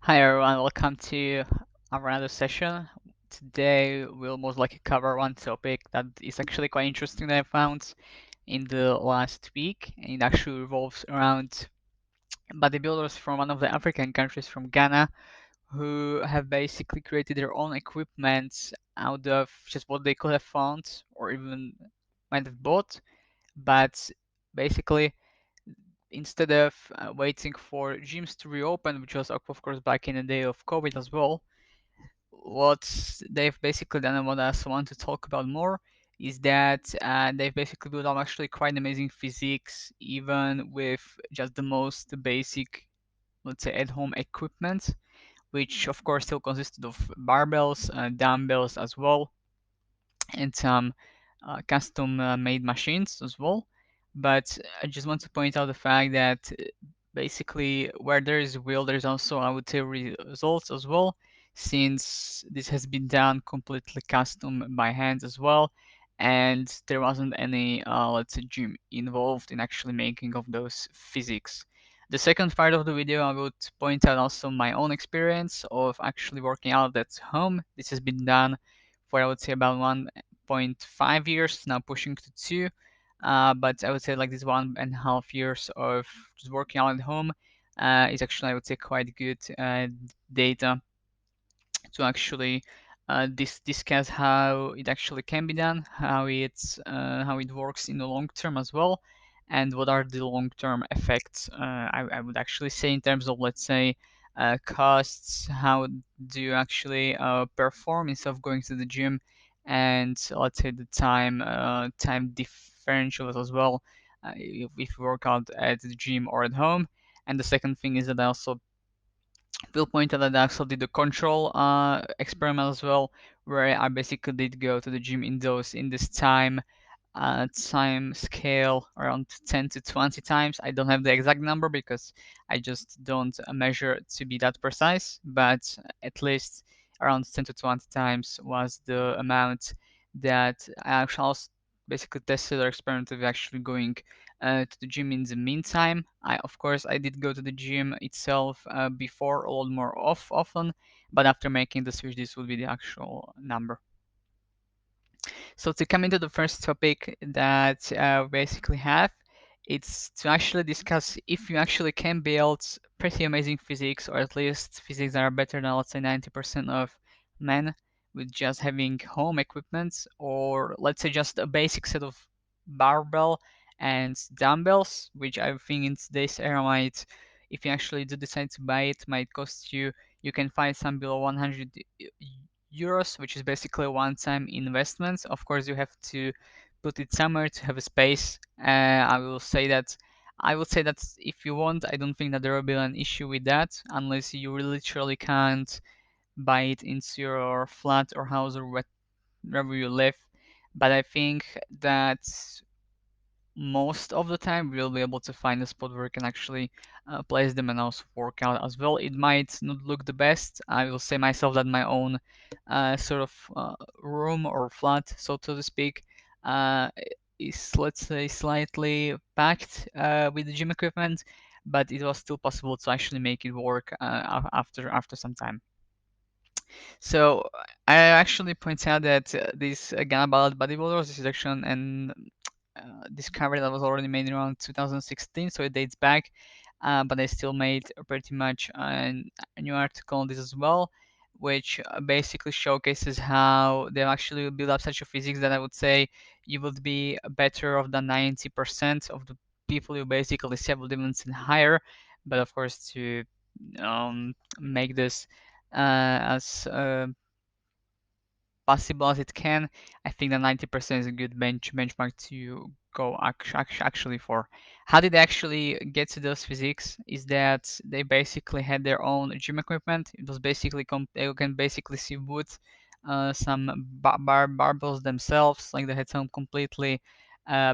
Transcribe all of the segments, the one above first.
Hi everyone, welcome to our another session. Today we'll most likely cover one topic that is actually quite interesting that I found in the last week. And it actually revolves around bodybuilders from one of the African countries, from Ghana, who have basically created their own equipment out of just what they could have found or even might have bought. But basically, instead of waiting for gyms to reopen, which was of course back in the day of COVID as well, what they've basically done and what I also want to talk about more is that they've basically built up actually quite amazing physiques, even with just the most basic, let's say, at-home equipment, which of course still consisted of barbells, dumbbells as well, and some custom made machines as well. But I just want to point out the fact that basically where there is will, there's also, I would say, results as well, since this has been done completely custom by hand as well. And there wasn't any, let's say, gym involved in actually making of those physics. The second part of the video, I would point out also my own experience of actually working out at home. This has been done for, I would say, about 1.5 years, now pushing to 2. But I would say like this 1.5 years of just working out at home is actually, I would say, quite good data to actually discuss how it actually can be done, how it works in the long term as well, and what are the long term effects. I would actually say in terms of, let's say, costs. How do you actually perform instead of going to the gym, and let's say the time differentials as well, if you work out at the gym or at home. And the second thing is that I also will point out that I also did the control experiment as well, where I basically did go to the gym in this time scale around 10 to 20 times. I don't have the exact number because I just don't measure to be that precise, but at least around 10 to 20 times was the amount that I actually also basically tested or experimented with actually going to the gym in the meantime. Of course, I did go to the gym itself before a lot more often, but after making the switch, this would be the actual number. So to come into the first topic that we basically have, it's to actually discuss if you actually can build pretty amazing physiques, or at least physiques that are better than, let's say, 90% of men with just having home equipment, or let's say just a basic set of barbell and dumbbells, which I think in today's era might, if you actually do decide to buy it, might cost you. You can find some below 100 euros, which is basically a one-time investment. Of course, you have to put it somewhere to have a space. I will say that if you want, I don't think that there will be an issue with that, unless you literally can't buy it into your flat or house or wherever you live. But I think that most of the time we'll be able to find a spot where we can actually place them and also work out as well. It might not look the best. I will say myself that my own sort of room or flat, so to speak, uh, is, let's say, slightly packed with the gym equipment, but it was still possible to actually make it work after some time. So I actually point out that this Ghana Ballad Bodybuilders, this is actually an discovery that was already made around 2016, so it dates back. But I still made pretty much a new article on this as well, which basically showcases how they've actually built up such a physics that I would say you would be better off than 90% of the people you basically see would even higher. But of course, to make this as possible as it can, I think that 90% is a good benchmark to go actually for. How did they actually get to those physiques? Is that they basically had their own gym equipment. It was basically you can basically see wood, some barbells themselves, like they had some completely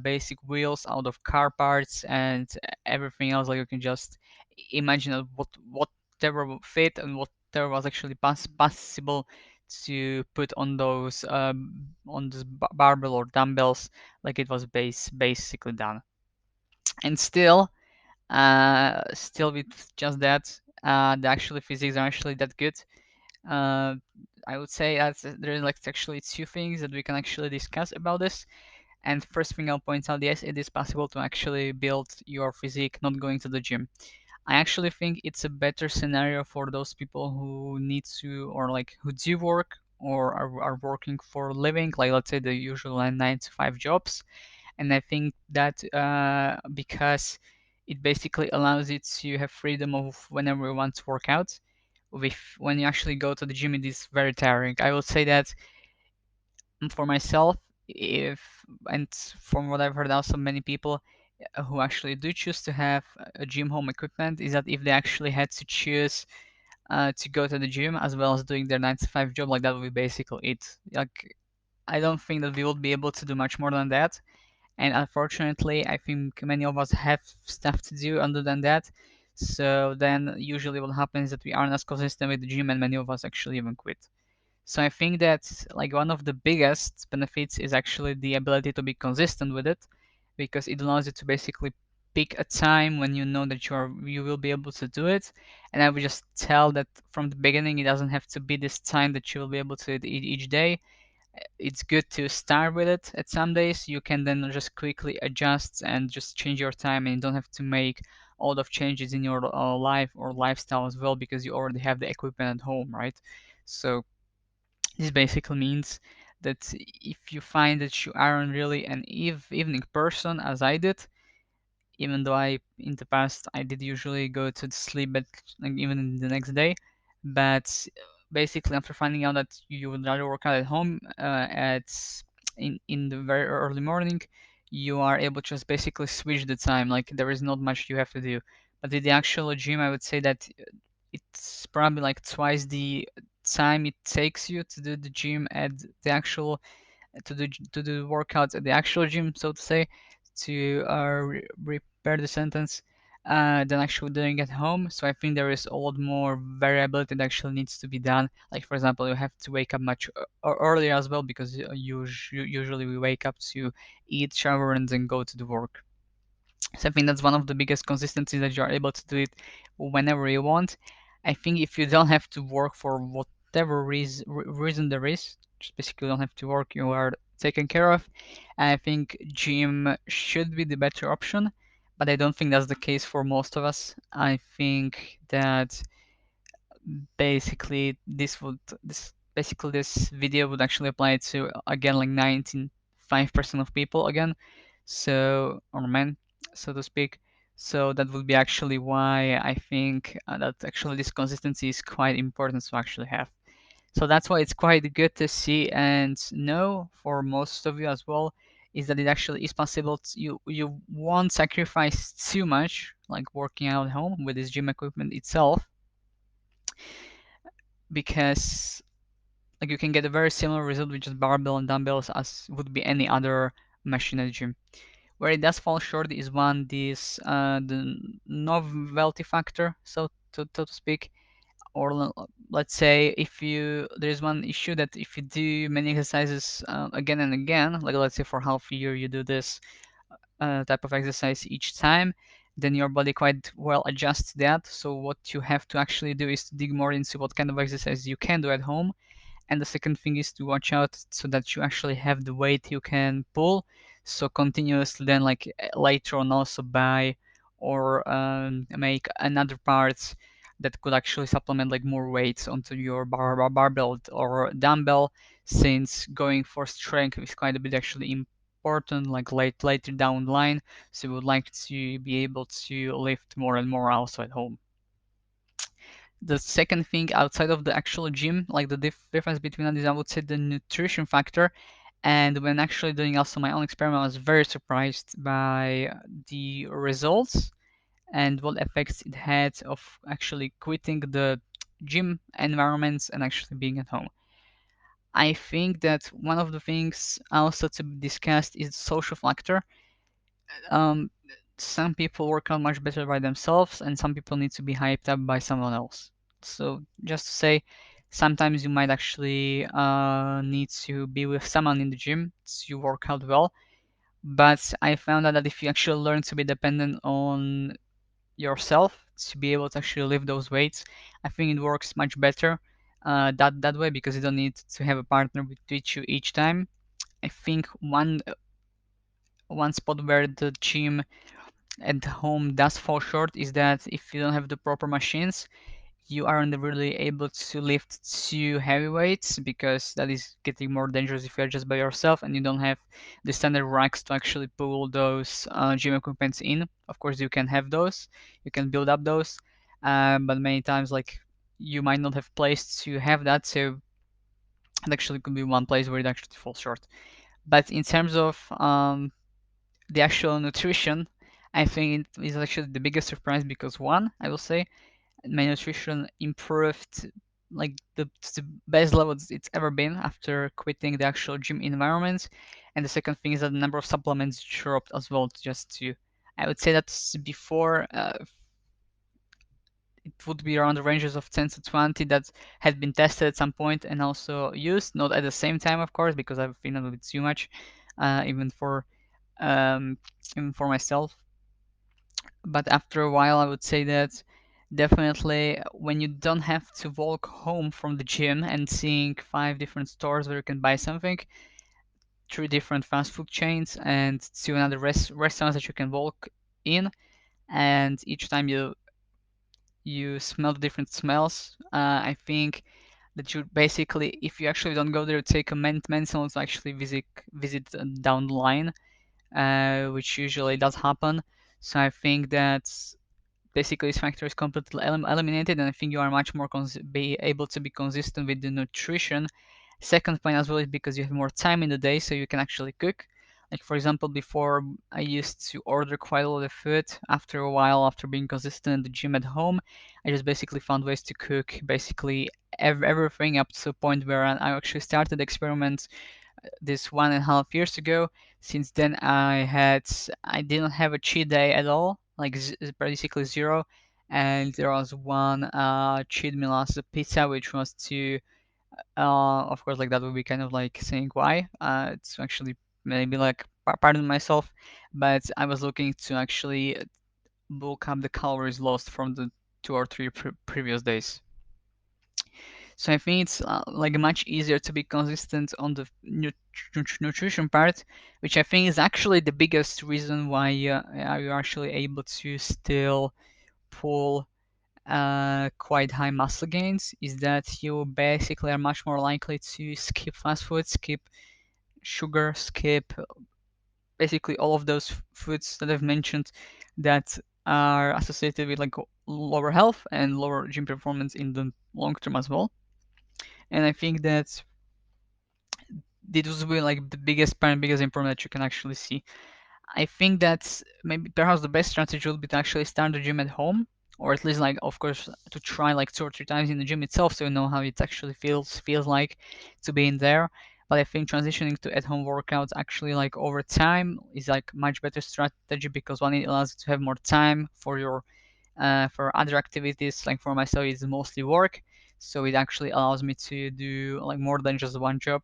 basic wheels out of car parts and everything else. Like you can just imagine whatever would fit and whatever was actually possible to put on this barbell or dumbbells, like it was basically done. And still with just that, the actual physiques are actually that good. Uh, I would say that there's like actually two things that we can actually discuss about this. And first thing I'll point out, yes, it is possible to actually build your physique not going to the gym. I actually think it's a better scenario for those people who need to, or like who do work or are working for a living, like let's say the usual 9 to 5 jobs. And I think that because it basically allows you to have freedom of whenever you want to work out. With when you actually go to the gym, it is very tiring. I would say that for myself, if and from what I've heard, also many people who actually do choose to have a gym home equipment is that if they actually had to choose to go to the gym as well as doing their 9 to 5 job, like that would be basically it. Like I don't think that we will be able to do much more than that. And unfortunately, I think many of us have stuff to do other than that. So then usually what happens is that we aren't as consistent with the gym and many of us actually even quit. So I think that like one of the biggest benefits is actually the ability to be consistent with it because it allows you to basically pick a time when you know that you will be able to do it. And I would just tell that from the beginning it doesn't have to be this time that you will be able to eat each day. It's good to start with it at some days. You can then just quickly adjust and just change your time, and you don't have to make a lot of changes in your life or lifestyle as well because you already have the equipment at home, right? So this basically means that if you find that you aren't really an evening person, as I did, even though I in the past I did usually go to sleep at like, even the next day, but basically after finding out that you would rather work out at home at in the very early morning, you are able to just basically switch the time. Like there is not much you have to do. But with the actual gym, I would say that it's probably like twice the time it takes you to do the gym at the actual to do workouts at the actual gym, so to say, to repair the sentence than actually doing at home. So I think there is a lot more variability that actually needs to be done. Like for example, you have to wake up much earlier as well because usually we wake up to eat, shower, and then go to the work. So I think that's one of the biggest consistencies that you are able to do it whenever you want. I think if you don't have to work for whatever reason there is, just basically don't have to work, you are taken care of. I think gym should be the better option, but I don't think that's the case for most of us. I think that basically this video would actually apply to again like 95% of people again, so or men, so to speak. So that would be actually why I think that actually this consistency is quite important to actually have. So that's why it's quite good to see and know for most of you as well is that it actually is possible you won't sacrifice too much like working out at home with this gym equipment itself because like you can get a very similar result with just barbell and dumbbells as would be any other machine at the gym. Where it does fall short is one this the novelty factor, so to speak, or let's say if you there's one issue that if you do many exercises again and again, like let's say for half a year you do this type of exercise each time, then your body quite well adjusts to that. So what you have to actually do is to dig more into what kind of exercise you can do at home, and the second thing is to watch out so that you actually have the weight you can pull. So continuously then like later on also buy or make another part that could actually supplement like more weights onto your barbell or dumbbell, since going for strength is quite a bit actually important like later down the line. So we would like to be able to lift more and more also at home. The second thing outside of the actual gym, like the difference between that is I would say the nutrition factor. And when actually doing also my own experiment, I was very surprised by the results and what effects it had of actually quitting the gym environments and actually being at home. I think that one of the things also to be discussed is the social factor. um, some people work out much better by themselves, and some people need to be hyped up by someone else. So just to say, sometimes you might actually need to be with someone in the gym to work out well. But I found out that if you actually learn to be dependent on yourself to be able to actually lift those weights. I think it works much better that way because you don't need to have a partner with you each time. I think one spot where the gym at home does fall short is that if you don't have the proper machines, you aren't really able to lift too heavy weights because that is getting more dangerous if you're just by yourself and you don't have the standard racks to actually pull those gym equipments in. Of course, you can have those, you can build up those, but many times like you might not have place to have that, so it actually could be one place where it actually falls short. But in terms of the actual nutrition, I think it is actually the biggest surprise because one, I will say, my nutrition improved like the best level it's ever been after quitting the actual gym environment. And the second thing is that the number of supplements dropped as well. Just to, I would say that before it would be around the ranges of 10 to 20 that had been tested at some point and also used, not at the same time, of course, because I've been a little bit too much, even for um, even for myself. But after a while, I would say that definitely when you don't have to walk home from the gym and seeing 5 different stores where you can buy something, 3 different fast food chains, and 2 other restaurants that you can walk in, and each time you smell the different smells, I think that you basically, if you actually don't go there, take a mental to actually visit down the line, which usually does happen. So I think that basically this factor is completely eliminated, and I think you are much more be able to be consistent with the nutrition. Second point as well is because you have more time in the day, so you can actually cook. Like for example, before I used to order quite a lot of food. After a while, after being consistent in the gym at home, I just basically found ways to cook basically everything up to a point where I actually started experiments this 1.5 years ago. Since then, I didn't have a cheat day at all, like basically zero. And there was one cheat meal as a pizza, which was to, of course, like that would be kind of like saying why. It's actually maybe like pardon myself, but I was looking to actually bulk up the calories lost from the 2 or 3 previous days. So I think it's like much easier to be consistent on the nutrition part, which I think is actually the biggest reason why you're actually able to still pull quite high muscle gains, is that you basically are much more likely to skip fast food, skip sugar, skip basically all of those foods that I've mentioned that are associated with like lower health and lower gym performance in the long term as well. And I think that this will be like the biggest part, biggest improvement that you can actually see. I think that maybe perhaps the best strategy would be to actually start the gym at home, or at least like of course to try like 2 or 3 times in the gym itself, so you know how it actually feels like to be in there. But I think transitioning to at-home workouts actually like over time is like much better strategy because one, it allows you to have more time for your for other activities. Like for myself, it's mostly work, so it actually allows me to do like more than just one job,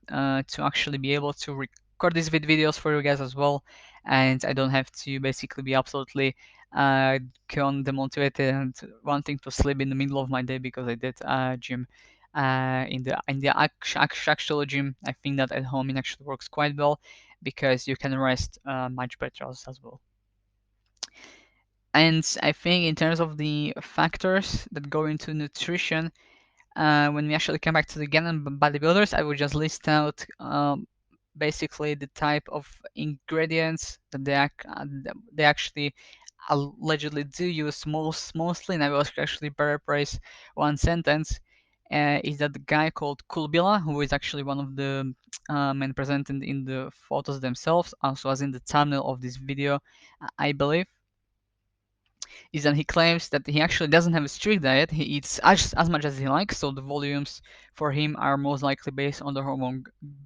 to actually be able to record these videos for you guys as well, and I don't have to basically be absolutely gone demotivated and wanting to sleep in the middle of my day because I did gym. In the actual gym, I think that at home it actually works quite well because you can rest much better as well. And I think in terms of the factors that go into nutrition, when we actually come back to the Gannon bodybuilders, I would just list out basically the type of ingredients that they actually allegedly do use mostly, and I will actually paraphrase one sentence. Is that the guy called Kulbila, who is actually one of the men presented in the photos themselves, also as in the thumbnail of this video, I believe, is that he claims that he actually doesn't have a strict diet. He eats as much as he likes, so the volumes for him are most likely based on the hormone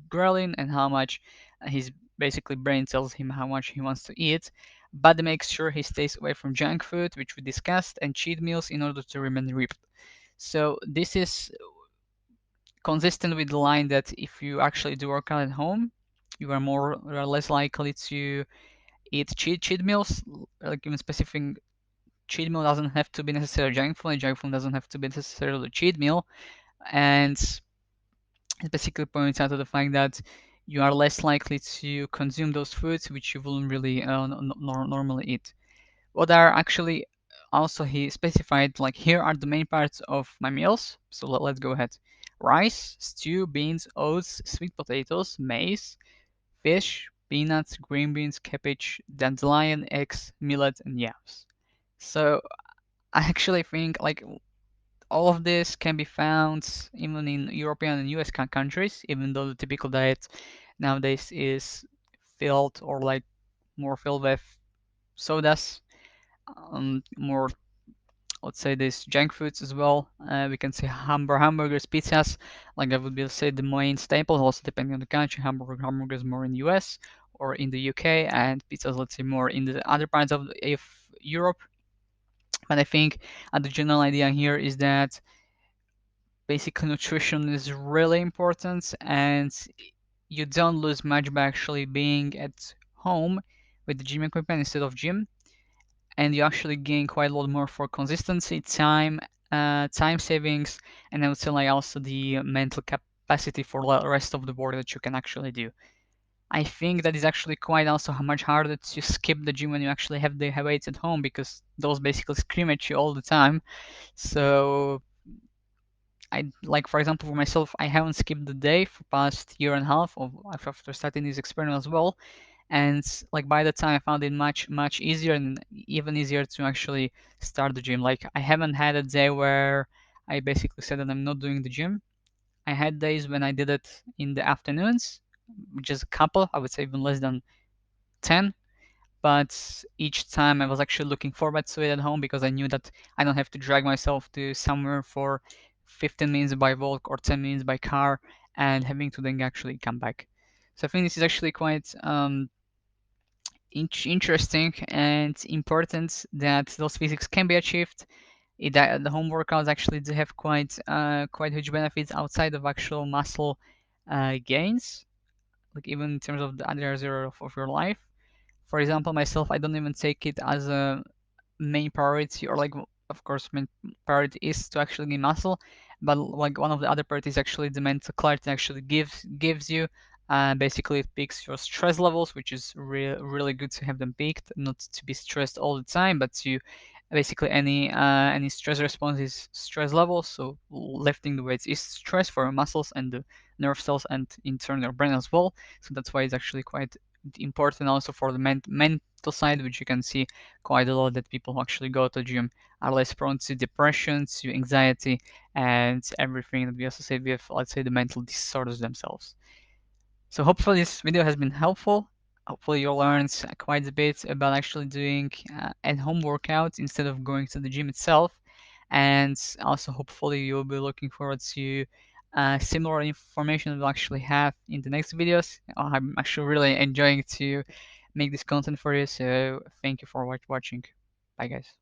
ghrelin and how much his basically brain tells him how much he wants to eat. But he makes sure he stays away from junk food, which we discussed, and cheat meals in order to remain ripped. So this is consistent with the line that if you actually do work out at home, you are more or less likely to eat cheat meals, like even specific cheat meal doesn't have to be necessarily junk food doesn't have to be necessarily cheat meal, and it basically points out to the fact that you are less likely to consume those foods which you wouldn't really normally eat. What are actually also he specified, like, here are the main parts of my meals. So let's go ahead. Rice, stew, beans, oats, sweet potatoes, maize, fish, peanuts, green beans, cabbage, dandelion, eggs, millet, and yams. So I actually think like all of this can be found even in European and US countries, even though the typical diet nowadays is filled or like more filled with sodas, more, let's say, this junk foods as well. We can say hamburgers, pizzas, like that would be, say, the main staple. Also depending on the country, hamburgers more in the US or in the UK, and pizzas, let's say, more in the other parts of Europe. But I think the general idea here is that basically nutrition is really important, and you don't lose much by actually being at home with the gym equipment instead of gym, and you actually gain quite a lot more for consistency, time savings, and I would say like also the mental capacity for the rest of the work that you can actually do. I think that is actually quite also much harder to skip the gym when you actually have the weights at home, because those basically scream at you all the time. So I, like, for example, for myself, I haven't skipped the day for past year and a half of after starting this experiment as well, and like by the time I found it much easier and even easier to actually start the gym. Like I haven't had a day where I basically said that I'm not doing the gym. I had days when I did it in the afternoons, which is a couple, I would say even less than 10, but each time I was actually looking forward to it at home because I knew that I don't have to drag myself to somewhere for 15 minutes by walk or 10 minutes by car and having to then actually come back. So I think this is actually quite interesting and important that those physics can be achieved. That the home workouts actually do have quite huge benefits outside of actual muscle gains, like even in terms of the other area of your life. For example, myself, I don't even take it as a main priority, or like, of course, main priority is to actually gain muscle, but like one of the other priorities actually the mental clarity actually gives you. Basically, it peaks your stress levels, which is really good to have them peaked, not to be stressed all the time, but to basically any stress response is stress levels. So lifting the weights is stress for your muscles and the nerve cells and in turn your brain as well. So that's why it's actually quite important also for the mental side, which you can see quite a lot that people who actually go to the gym are less prone to depression, to anxiety, and everything that we associate with, let's say, the mental disorders themselves. So hopefully this video has been helpful. Hopefully you learned quite a bit about actually doing at-home workouts instead of going to the gym itself. And also hopefully you'll be looking forward to similar information we'll actually have in the next videos. I'm actually really enjoying to make this content for you. So thank you for watching. Bye guys.